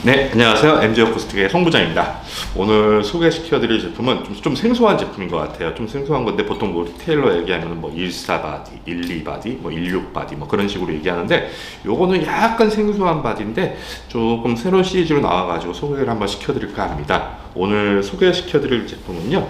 네, 안녕하세요. MG 어쿠스틱의 송 부장입니다. 오늘 소개시켜드릴 제품은 좀 생소한 제품인 것 같아요. 좀 생소한 건데 보통 뭐 테일러 얘기하면 뭐 14바디, 12바디, 뭐 16바디 뭐 그런 식으로 얘기하는데 요거는 약간 생소한 바디인데 조금 새로운 시리즈로 나와가지고 소개를 한번 시켜드릴까 합니다. 오늘 소개시켜드릴 제품은요.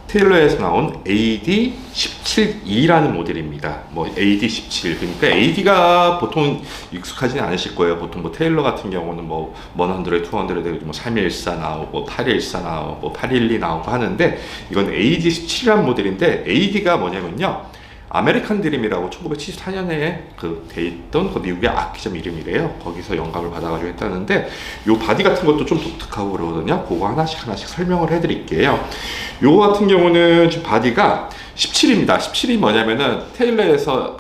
테일러에서 나온 AD17E라는 모델입니다. 뭐 AD17 그러니까 AD가 보통 익숙하지는 않으실 거예요. 보통 뭐 테일러 같은 경우는 뭐 100, 200, 뭐 314 나오고 814 나오고 뭐 812 나오고 하는데 이건 AD17이라는 모델인데 AD가 뭐냐면요. 아메리칸 드림이라고 1974년에 돼 있던 그 미국의 악기점 이름이래요. 거기서 영감을 받아가지고 했다는데 요 바디 같은 것도 좀 독특하고 그러거든요. 그거 하나씩 설명을 해드릴게요. 요거 같은 경우는 지금 바디가 17입니다. 17이 뭐냐면은 테일러에서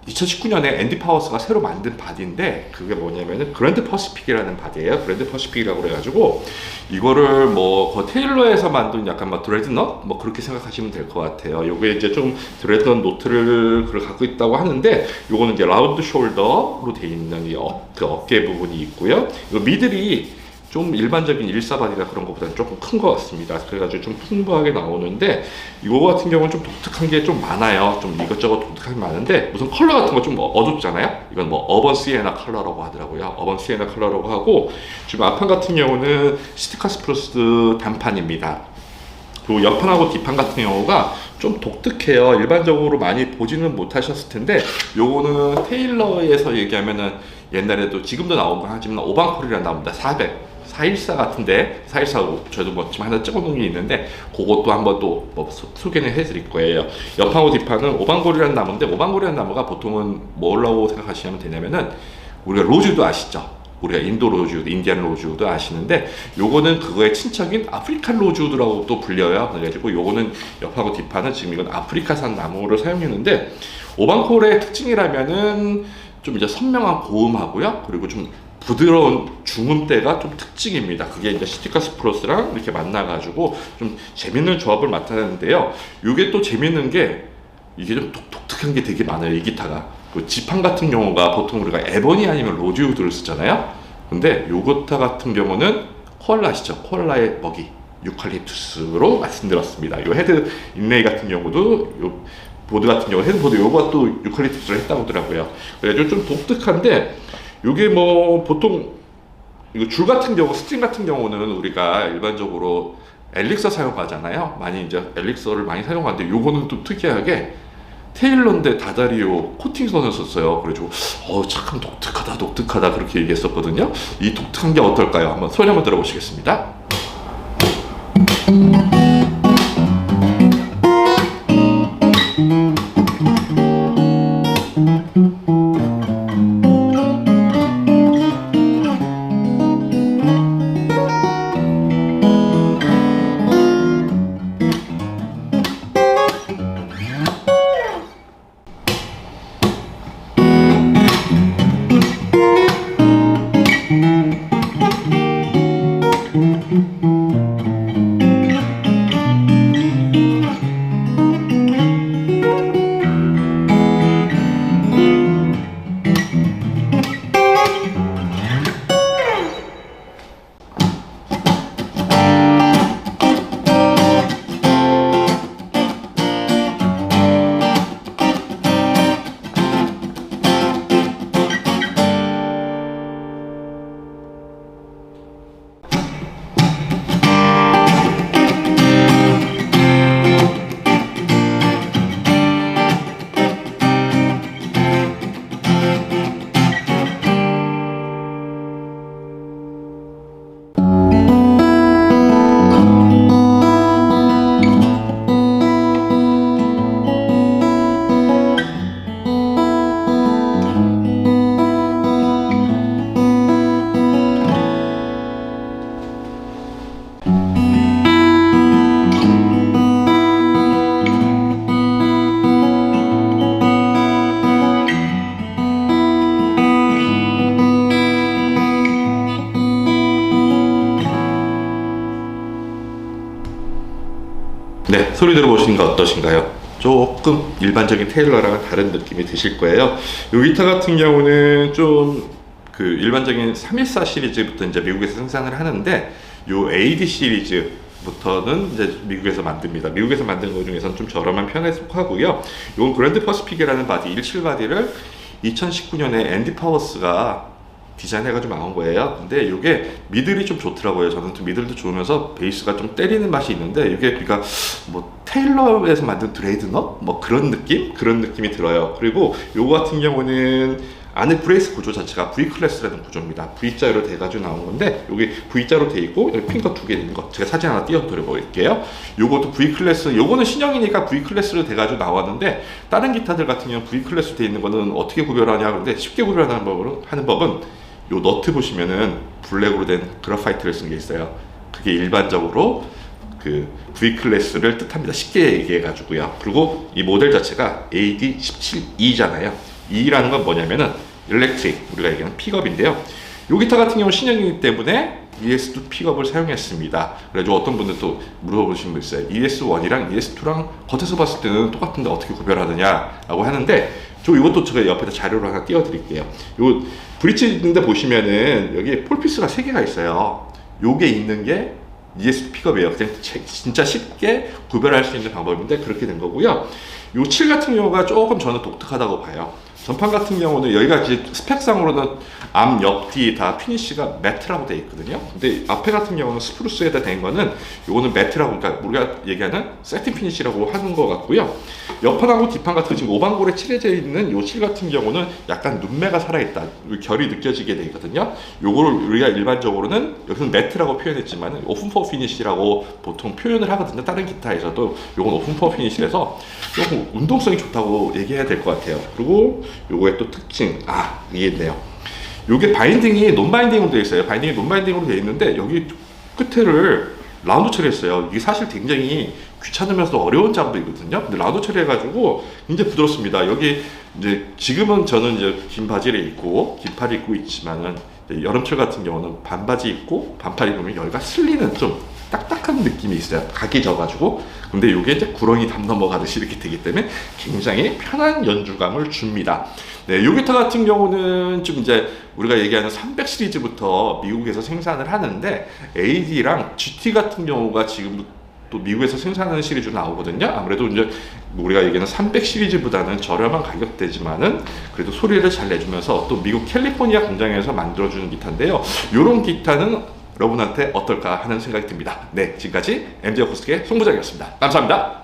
2019년에 앤디 파워스가 새로 만든 바디인데 그게 뭐냐면은 그랜드 퍼시픽이라는 바디예요. 그랜드 퍼시픽이라고 그래가지고 이거를 뭐 테일러에서 만든 약간 뭐 드레드넛 뭐 그렇게 생각하시면 될 것 같아요. 요게 이제 좀 드레드넛 노트를 갖고 있다고 하는데 요거는 이제 라운드 숄더로 돼 있는 이 어깨 부분이 있고요. 이 미들이 좀 일반적인 14바디나 그런 것보다는 조금 큰 것 같습니다. 그래가지고 좀 풍부하게 나오는데 이거 같은 경우는 좀 독특한 게 좀 많아요. 좀 이것저것 독특한 게 많은데 무슨 컬러 같은 거 좀 어둡잖아요. 이건 뭐 어번 시에나 컬러라고 하더라고요. 어번 시에나 컬러라고 하고 지금 앞판 같은 경우는 시트카스프로스 단판입니다. 그리고 옆판하고 뒷판 같은 경우가 좀 독특해요. 일반적으로 많이 보지는 못하셨을 텐데 요거는 테일러에서 얘기하면은 옛날에도 지금도 나온 거 하지만 오방콜이라 나옵니다. 414 같은데 414 저도 뭐 지금 하나 찍어놓은 게 있는데 그것도 한번 또 뭐 소개는 해드릴 거예요. 옆하고 뒷판은 오방골이라는 나무인데 오방골이라는 나무가 보통은 뭐라고 생각하시면 되냐면은 우리가 로즈도 아시죠? 우리가 인도 로즈우드, 인디안 로즈우드 아시는데 요거는 그거의 친척인 아프리칸 로즈우드라고 또 불려요. 그래가지고 요거는 옆하고 뒷판은 지금 이건 아프리카산 나무를 사용했는데 오방콜의 특징이라면은 좀 이제 선명한 고음하고요. 그리고 좀 부드러운 중음대가 좀 특징입니다. 그게 이제 시티카스프로스랑 이렇게 만나가지고 좀 재밌는 조합을 나타내는데요. 이게 또 재밌는 게 이게 좀 독특한 게 되게 많아요. 이 기타가. 그 지판 같은 경우가 보통 우리가 에보니 아니면 로즈우드를 쓰잖아요. 근데 요 기타 같은 경우는 코알라시죠. 코알라의 먹이 유칼립투스로 말씀드렸습니다. 요 헤드 인레이 같은 경우도 요 보드 같은 경우 헤드보드 요거 또 유칼립투스를 했다고 하더라고요. 그래가지고 좀 독특한데 요게 뭐 보통 이거 줄 같은 경우 스트링 같은 경우는 우리가 일반적으로 엘릭서 사용하잖아요. 많이 이제 엘릭서를 많이 사용하는데 요거는 또 특이하게 테일러인데 다다리오 코팅선을 썼어요. 그래가지고 참 독특하다 그렇게 얘기했었거든요. 이 독특한 게 어떨까요? 한번 소리 한번 들어보시겠습니다. 네, 소리 들어보시는 거 어떠신가요? 조금 일반적인 테일러랑은 다른 느낌이 드실 거예요. 이 기타 같은 경우는 좀 그 일반적인 314 시리즈부터 이제 미국에서 생산을 하는데, 요 AD 시리즈부터는 이제 미국에서 만듭니다. 미국에서 만든 것 중에서는 좀 저렴한 편에 속하고요. 요 그랜드 퍼시픽이라는 바디 17 바디를 2019년에 앤디 파워스가 디자인해가지고 나온 거예요. 근데 이게 미들이 좀 좋더라고요. 저는 좀 미들도 좋으면서 베이스가 좀 때리는 맛이 있는데, 이게 그러니까 뭐 테일러에서 만든 드레이드넛 뭐 그런 느낌이 들어요. 그리고 요거 같은 경우는 안에 브레이스 구조 자체가 V 클래스라는 구조입니다. V자로 돼가지고 나온 건데, 여기 V자로 돼 있고 여기 핑거 두 개 있는 거 제가 사진 하나 띄워드려 볼게요. 요것도 V 클래스, 요거는 신형이니까 V 클래스로 돼가지고 나왔는데, 다른 기타들 같은 경우는 V 클래스 돼 있는 거는 어떻게 구별하냐. 근데 쉽게 구별하는 법은 요 너트 보시면은 블랙으로 된 그래파이트를 쓴 게 있어요. 그게 일반적으로 그 V 클래스를 뜻합니다. 쉽게 얘기해 가지고요. 그리고 이 모델 자체가 AD17E잖아요. E라는 건 뭐냐면은 일렉트릭, 우리가 얘기하는 픽업인데요. 요 기타 같은 경우는 신형이기 때문에 ES2 픽업을 사용했습니다. 그래서 어떤 분들 또 물어보시는 분 있어요. ES1이랑 ES2랑 겉에서 봤을 때는 똑같은데 어떻게 구별하느냐라고 하는데, 이것도 제가 옆에다 자료를 하나 띄워드릴게요. 요 브릿지인데 보시면은 여기 폴피스가 3개가 있어요. 요게 있는 게 ES2 픽업이에요. 그냥 진짜 쉽게 구별할 수 있는 방법인데 그렇게 된 거고요. 요 7 같은 경우가 조금 저는 독특하다고 봐요. 전판 같은 경우는 여기가 이제 스펙상으로는 앞, 옆, 뒤 다 피니쉬가 매트라고 되어 있거든요. 근데 앞에 같은 경우는 스프루스에다 된 거는 요거는 매트라고, 그러니까 우리가 얘기하는 세팅 피니쉬라고 하는 것 같고요. 옆판하고 뒷판 같은 지금 오방골에 칠해져 있는 요 칠 같은 경우는 약간 눈매가 살아있다, 결이 느껴지게 되어 있거든요. 요거를 우리가 일반적으로는 여기서는 매트라고 표현했지만 오픈 포어 피니쉬라고 보통 표현을 하거든요. 다른 기타에서도 요건 오픈 포어 피니쉬라서 조금 운동성이 좋다고 얘기해야 될 것 같아요. 그리고 요거의 또 특징, 이게 있네요. 요게 바인딩이 논바인딩으로 되어 있어요. 바인딩이 논바인딩으로 되어 있는데 여기 끝에를 라운드 처리했어요. 이게 사실 굉장히 귀찮으면서도 어려운 작업이거든요. 근데 라운드 처리해가지고 굉장히 부드럽습니다. 여기 이제 지금은 저는 이제 긴 바지를 입고 긴팔을 입고 있지만은 여름철 같은 경우는 반바지 입고 반팔 입으면 여기가 슬리는 좀 딱딱한 느낌이 있어요. 각이 져가지고. 근데 이게 이제 구렁이 담 넘어가듯이 이렇게 되기 때문에 굉장히 편한 연주감을 줍니다. 네, 요 기타 같은 경우는 좀 이제 우리가 얘기하는 300 시리즈부터 미국에서 생산을 하는데, AD랑 GT 같은 경우가 지금 또 미국에서 생산하는 시리즈로 나오거든요. 아무래도 이제 우리가 얘기하는 300 시리즈보다는 저렴한 가격대지만은 그래도 소리를 잘 내주면서 또 미국 캘리포니아 공장에서 만들어주는 기타인데요. 요런 기타는 여러분한테 어떨까 하는 생각이 듭니다. 네, 지금까지 MG 어쿠스틱의 송부장이었습니다. 감사합니다.